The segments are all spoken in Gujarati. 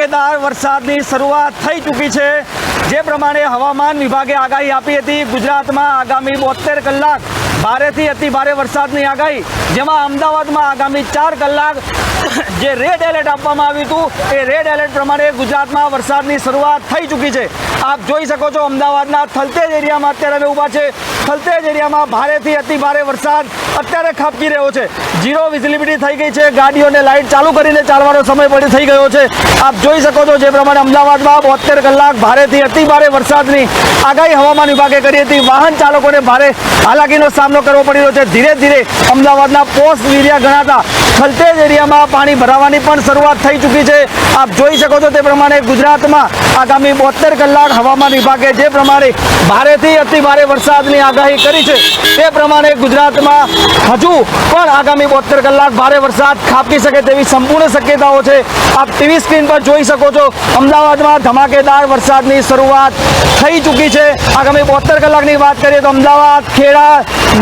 ધમાકેદાર વરસાદની શરૂઆત થઈ ચૂકી છે। જે પ્રમાણે હવામાન વિભાગે આગાહી આપી હતી, ગુજરાતમાં આગામી 72 કલાક ભારેથી અતિ ભારે વરસાદની આગાહી, જેમાં અમદાવાદમાં આગામી 4 કલાક જે રેડ એલર્ટ આપવામાં આવ્યું હતું, એ રેડ એલર્ટ પ્રમાણે ગુજરાતમાં વરસાદની શરૂઆત થઈ ચૂકી છે। આપ જોઈ શકો છો, અમદાવાદના થલતેજ એરિયામાં અત્યારે અમે ઊભા છે। થલતેજ એરિયામાં ભારેથી અતિ ભારે વરસાદ અત્યારે ખાબકી રહ્યો છે। ઝીરો વિઝિબિલિટી થઈ ગઈ છે, ગાડીઓને લાઇટ ચાલુ કરીને ચાલવાનો સમય પણ થઈ ગયો છે। આપ જોઈ શકો છો, જે પ્રમાણે અમદાવાદમાં 72 કલાક ભારેથી અતિ ભારે વરસાદની આગાહી હવામાન વિભાગે કરી હતી। વાહન ચાલકોને ભારે હાલાકીનો સામનો કરવો પડી રહ્યો છે। ધીરે ધીરે અમદાવાદના પોસ્ટ એરિયા ગણાતા થલતેજ એરિયામાં પાણી ભરાવાની પણ શરૂઆત થઈ ચૂકી છે। આપ જોઈ શકો છો, તે પ્રમાણે ગુજરાતમાં આગામી 72 કલાક હવામાન વિભાગે જે પ્રમાણે ભારેથી અતિ ભારે વરસાદની આગાહી કરી છે, તે પ્રમાણે ગુજરાતમાં હજુ પણ આગામી 72 કલાક ભારે વરસાદ ખાબકી શકે તેવી સંપૂર્ણ શક્યતાઓ છે। આપ ટીવી સ્ક્રીન પર જોઈ શકો છો, અમદાવાદમાં ધમાકેદાર વરસાદની શરૂઆત થઈ ચૂકી છે। આગામી 72 કલાકની વાત કરીએ તો અમદાવાદ, ખેડા,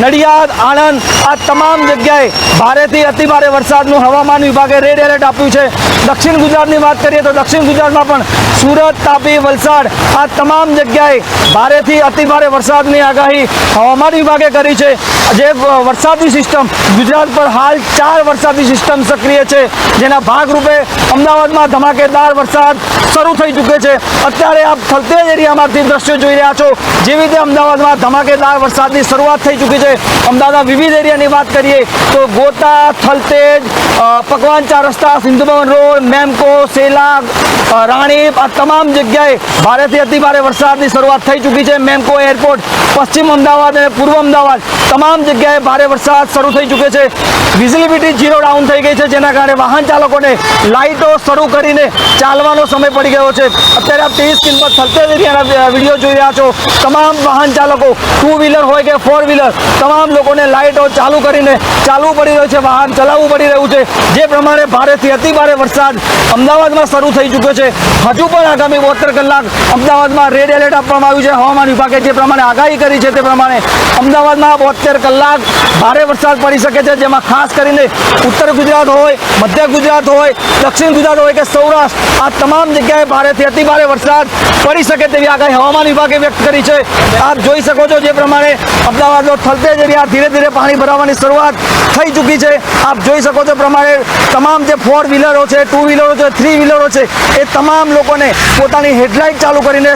નડિયાદ, આણંદ આ તમામ જગ્યાએ ભારેથી અતિ ભારે વરસાદનું હવામાન વિભાગે રેડ એલર્ટ આપ્યું છે। દક્ષિણ ગુજરાતની વાત કરીએ તો દક્ષિણ ગુજરાતમાં પણ સુરત, તાપી, વલસાડ આ તમામ જગ્યાએ ભારેથી અતિ ભારે વરસાદની આગાહી હવામાન વિભાગે કરી છે। જે વરસાદની સિસ્ટમ ગુજરાત પર હાલ 4 વરસાદની સિસ્ટમ સક્રિય છે, જેના ભાગરૂપે અમદાવાદમાં ધમાકેદાર વરસાદ શરૂ થઈ ચૂક્યો છે। અત્યારે આપ થલતેજ એરિયામાંથી દ્રશ્યો જોઈ રહ્યા છો, જેવી રીતે અમદાવાદમાં ધમાકેદાર વરસાદની શરૂઆત થઈ ચૂકી છે। અમદાવાદના વિવિધ એરિયાની વાત કરીએ તો ગોતા, થલતેજ, પકવાન 4 રસ્તા, સિંધુ ભવન રોડ, મેમકો, સેલા, રાણીપ આ તમામ જગ્યાએ ભારેથી અતિ ભારે વરસાદની શરૂઆત થઈ ચૂકી છે। મેમકો એરપોર્ટ, પશ્ચિમ અમદાવાદ અને પૂર્વ અમદાવાદ તમામ જગ્યાએ ભારે વરસાદ શરૂ થઈ ચૂક્યો છે। વિઝિબિલિટી ઝીરો ડાઉન થઈ ગઈ છે, જેના કારણે વાહન ચાલકોને લાઇટો શરૂ કરીને ચાલવાનો સમય પડી ગયો છે। અત્યારે આપ ટીવી સ્ક્રીન પર થલતેજ એરિયાના વિડીયો જોઈ રહ્યા છો। તમામ વાહન ચાલકો 2 વ્હીલર હોય કે 4 વ્હીલર તમામ લોકોને લાઇટો ચાલુ કરીને ચાલવું પડી રહ્યું છે, વાહન ચલાવવું પડી રહ્યું છે। જે પ્રમાણે ભારેથી અતિ ભારે વરસાદ અમદાવાદમાં શરૂ થઈ ચૂક્યો છે। હજુ પણ આગામી 72 કલાક અમદાવાદમાં રેડ એલર્ટ આપવામાં આવ્યું છે હવામાન વિભાગે, જે પ્રમાણે આગાહી કરી છે તે પ્રમાણે અમદાવાદમાં 72 કલાક ભારે વરસાદ પડી શકે છે, જેમાં ખાસ કરીને ઉત્તર ગુજરાત હોય, મધ્ય ગુજરાત હોય, દક્ષિણ ગુજરાત હોય કે સૌરાષ્ટ્ર આ તમામ જગ્યાએ ભારેથી અતિ ભારે વરસાદ પડી શકે તેવી આગાહી હવામાન વિભાગે વ્યક્ત કરી છે। આપ જોઈ શકો છો, જે પ્રમાણે અમદાવાદનો થલતેજ એરિયા ધીરે ધીરે પાણી ભરાવાની શરૂઆત થઈ ચૂકી છે। આપ જોઈ શકો છો પ્રમાણે તમામ જે 4 વ્હીલરો છે, 2 વ્હીલરો છે, 3 વ્હીલરો છે, એ તમામ લોકોને પોતાની હેડલાઇટ ચાલુ કરીને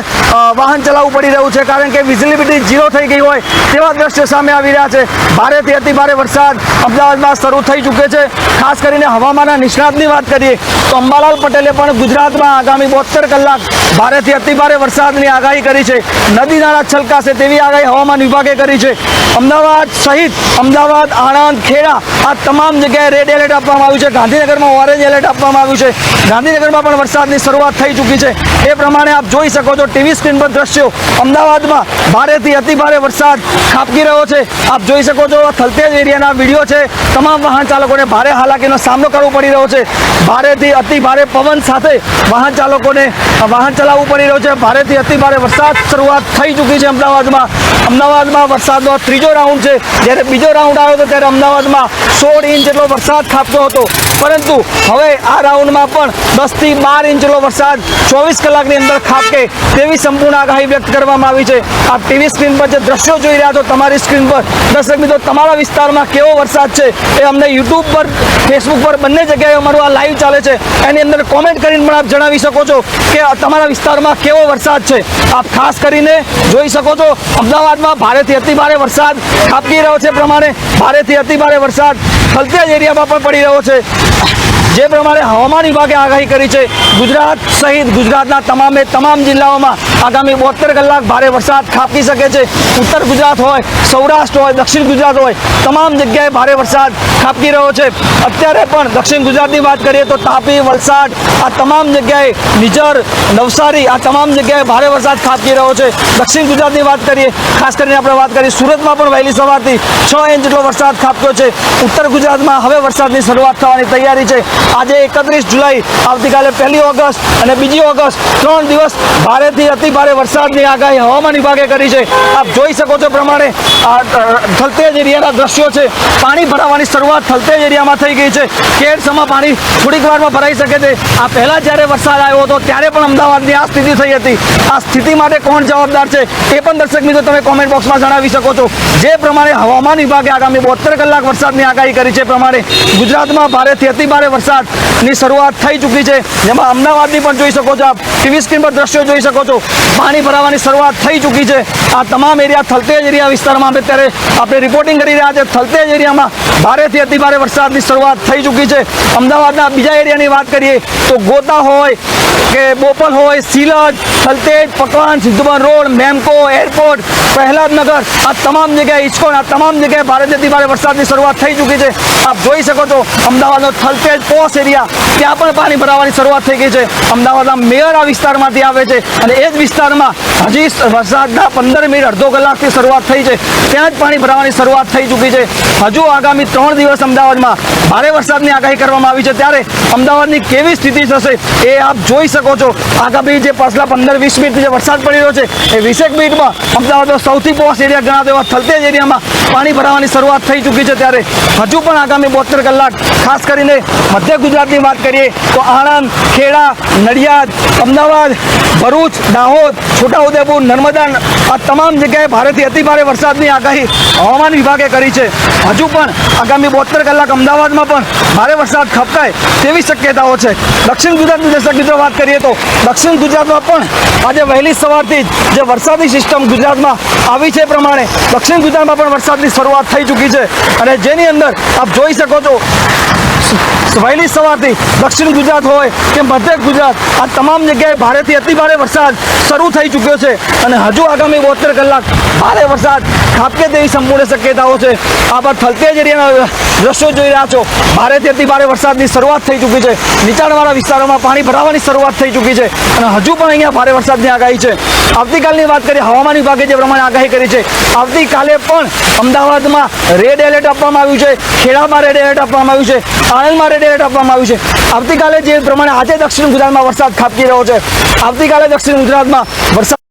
વાહન ચલાવવું પડી રહ્યું છે, કારણ કે વિઝિબિલિટી ઝીરો થઈ ગઈ હોય તેવા દ્રશ્યો સામે આવી રહ્યા છે। ભારેથી અતિ ભારે વરસાદ અમદાવાદમાં શરૂ થઈ ચૂક્યો છે। ખાસ કરીને હવામાનના નિષ્ણાતની વાત કરીએ તો અંબાલાલ પટેલે પણ ગુજરાતમાં આગામી 72 કલાક ભારેથી અતિ ભારે વરસાદની આગાહી કરી છે। નદી નાળા છલકાશે તેવી આગાહી હવામાન વિભાગે કરી છે। અમદાવાદ સહિત અમદાવાદ, આણંદ, ખેડા આ તમામ જગ્યાએ રેડ એલર્ટ આપવામાં આવ્યું છે। ગાંધીનગરમાં ઓરેન્જ એલર્ટ આપવામાં આવ્યું છે। ગાંધીનગરમાં પણ વરસાદની શરૂઆત થઈ ચૂકી છે। એ પ્રમાણે આપ જોઈ શકો છો ટીવી સ્ક્રીન પર દ્રશ્યો, અમદાવાદમાં ભારેથી અતિ ભારે વરસાદ ખાબકી રહ્યો છે। આપ જોઈ શકો છો, થલતેજ એરિયાના વિડીયો છે। તમામ વાહન ચાલકોને ભારે હાલાકીનો સામનો કરવો પડી રહ્યો છે। ભારેથી અતિ ભારે પવન સાથે વાહન ચાલકોને વાહન ચલાવવું પડી રહ્યું છે। ભારેથી અતિ ભારે વરસાદ શરૂઆત થઈ ચૂકી છે અમદાવાદમાં વરસાદનો 3જો રાઉન્ડ છે। જ્યારે બીજો રાઉન્ડ આવ્યો હતો ત્યારે અમદાવાદમાં 16 ઇંચ જેટલો વરસાદ ખાબક્યો હતો, પરંતુ હવે આ રાઉન્ડમાં પણ 10 થી 12 ઇંચ જેટલો વરસાદ 24 કલાકની અંદર ખાબકે તેવી સંપૂર્ણ આગાહી વ્યક્ત કરવામાં આવી છે। આપ ટીવી સ્ક્રીન પર જે દ્રશ્યો જોઈ રહ્યા છો, તમારી સ્ક્રીન પર દર્શક મિત્રો, તમારા વિસ્તારમાં કેવો વરસાદ છે એ અમને યુટ્યુબ પર, ફેસબુક પર બંને જગ્યાએ અમારું આ લાઈવ ચાલે છે, એની અંદર કોમેન્ટ કરીને પણ આપ જણાવી શકો છો કે તમારા વિસ્તારમાં કેવો વરસાદ છે। આપ ખાસ કરીને જોઈ શકો છો, અમદાવાદમાં ભારેથી અતિ ભારે વરસાદ ખાબકી રહ્યો છે। પ્રમાણે ભારેથી અતિ ભારે વરસાદ થલતેજ એરિયામાં પણ પડી રહ્યો છે। જે પ્રમાણે હવામાન વિભાગે આગાહી કરી છે, ગુજરાત સહિત ગુજરાતના તમામ જિલ્લાઓમાં આગામી 72 કલાક ભારે વરસાદ ખાબકી શકે છે। ઉત્તર ગુજરાત હોય, સૌરાષ્ટ્ર હોય, દક્ષિણ ગુજરાત હોય તમામ જગ્યાએ ભારે વરસાદ ખાબકી રહ્યો છે। અત્યારે પણ દક્ષિણ ગુજરાતની વાત કરીએ તો તાપી, વલસાડ આ તમામ જગ્યાએ, નિઝર, નવસારી આ તમામ જગ્યાએ ભારે વરસાદ ખાબકી રહ્યો છે। દક્ષિણ ગુજરાતની વાત કરીએ, ખાસ કરીને આપણે વાત કરીએ સુરતમાં પણ વહેલી સવારથી 6 ઇંચ જેટલો વરસાદ ખાબક્યો છે। ઉત્તર ગુજરાતમાં હવે વરસાદની શરૂઆત થવાની તૈયારી છે। આજે 31 જુલાઈ, આવતીકાલે 1 ઓગસ્ટ અને 2 ઓગસ્ટ 3 દિવસ ભારેથી અતિ ભારે વરસાદની આગાહી હવામાન વિભાગે કરી છે. આપ જોઈ શકો છો પ્રમાણે આ થલતેજ એરિયાના દ્રશ્યો છે. પાણી ભરાવાની શરૂઆત થલતેજ એરિયામાં થઈ ગઈ છે. કેડસમાં પાણી થોડીક વારમાં ભરાઈ શકે છે. આ પહેલા જ્યારે વરસાદ આવ્યો હતો ત્યારે પણ અમદાવાદની આ સ્થિતિ થઈ હતી. આ સ્થિતિ માટે કોણ જવાબદાર છે એ પણ દર્શક મિત્રો તમે કોમેન્ટ બોક્સમાં જણાવી શકો છો. જે પ્રમાણે હવામાન વિભાગે આગામી 72 કલાક વરસાદની આગાહી કરી છે પ્રમાણે ગુજરાતમાં ભારેથી અતિ ભારે વરસાદની શરૂઆત થઈ ચૂકી છે. જેમાં અમદાવાદની પણ જોઈ શકો છો, આપ ટીવી સ્ક્રીન પર દ્રશ્યો જોઈ શકો છો. પાણી ભરાવાની શરૂઆત થઈ ચૂકી છે. આ તમામ એરિયા થલતેજ એરિયા વિસ્તારમાં અત્યારે આપણે રિપોર્ટિંગ કરી રહ્યા છે. થલતેજ એરિયામાં ભારેથી અતિ ભારે વરસાદની શરૂઆત થઈ ચૂકી છે. અમદાવાદના બીજા એરિયાની વાત કરીએ તો ગોતા હોય કે બોપલ હોય, સિલજ, થલતેજ, પકવાન, સિદ્ધુબન રોડ, મેમકો, એરપોર્ટ, પ્રહલાદનગર, આ તમામ જગ્યાએ ઇસ્કોન, આ તમામ જગ્યાએ ભારેથી અતિ ભારે વરસાદની શરૂઆત થઈ ચૂકી છે. આપ જોઈ શકો છો અમદાવાદનો થલતેજ પોશ એરિયા, ત્યાં પણ પાણી ભરાવાની શરૂઆત થઈ ગઈ છે. અમદાવાદના મેયર આ વિસ્તારમાંથી આવે છે અને એ જ વિસ્તારમાં હજી વરસાદના 15 મિનિટ અડધો કલાકથી શરૂઆત થઈ છે. ત્યાં જ પાણી ભરાવાની શરૂઆત થઈ ચૂકી છે. હજુ આગામી 3 દિવસ અમદાવાદમાં ભારે વરસાદની આગાહી કરવામાં આવી છે. ત્યારે અમદાવાદની કેવી સ્થિતિ થશે એ આપ જોઈ શકો છો. આગામી જે પાછલા 15-20 મિનિટથી જે વરસાદ પડી રહ્યો છે એ 20 મિનિટમાં અમદાવાદનો સૌથી પોશ એરિયા ગણાતો એવા થલતેજ એરિયામાં પાણી ભરાવાની શરૂઆત થઈ ચૂકી છે. ત્યારે હજુ પણ આગામી 72 કલાક ખાસ કરીને મધ્ય ગુજરાતની વાત કરીએ તો આણંદ, ખેડા, નડિયાદ, અમદાવાદ, ભરૂચ, દાહોદ, છોટાઉદેપુર, નર્મદા, આ તમામ જગ્યાએ ભારેથી અતિ ભારે વરસાદની આગાહી હવામાન વિભાગે કરી છે. હજુ પણ આગામી 72 કલાક અમદાવાદમાં પણ ભારે વરસાદ ખપકાય તેવી શક્યતાઓ છે. દક્ષિણ ગુજરાતની દર્શક મિત્રો વાત કરીએ તો દક્ષિણ ગુજરાતમાં પણ આજે વહેલી સવારથી જ જે વરસાદની સિસ્ટમ ગુજરાતમાં આવી છે પ્રમાણે દક્ષિણ ગુજરાતમાં પણ વરસાદની શરૂઆત થઈ ચૂકી છે. અને જેની અંદર આપ જોઈ શકો છો વહેલી સવારથી દક્ષિણ ગુજરાત હોય કે મધ્ય ગુજરાત, આ તમામ જગ્યાએ ભારેથી અતિ ભારે વરસાદ શરૂ થઈ ચૂક્યો છે. અને હજુ આગામી 72 કલાક ભારે વરસાદ ખાબકે તેવી સંપૂર્ણ શક્યતાઓ છે. આ પર થલતેજ એરિયાના દ્રશ્યો જોઈ રહ્યા છો. ભારેથી અતિ ભારે વરસાદની શરૂઆત થઈ ચૂકી છે. નીચાણવાળા વિસ્તારોમાં પાણી ભરાવાની શરૂઆત થઈ ચૂકી છે અને હજુ પણ અહીંયા ભારે વરસાદની આગાહી છે. આવતીકાલની વાત કરીએ, હવામાન વિભાગે જે પ્રમાણે આગાહી કરી છે, આવતીકાલે પણ અમદાવાદમાં રેડ એલર્ટ આપવામાં આવ્યું છે, ખેડામાં રેડ એલર્ટ આપવામાં આવ્યું છે, આણંદમાં રેડ એલર્ટ આપવામાં આવ્યું છે. આવતીકાલે જે પ્રમાણે આજે દક્ષિણ ગુજરાતમાં વરસાદ ખાબકી રહ્યો છે, આવતીકાલે દક્ષિણ ગુજરાતમાં વરસાદ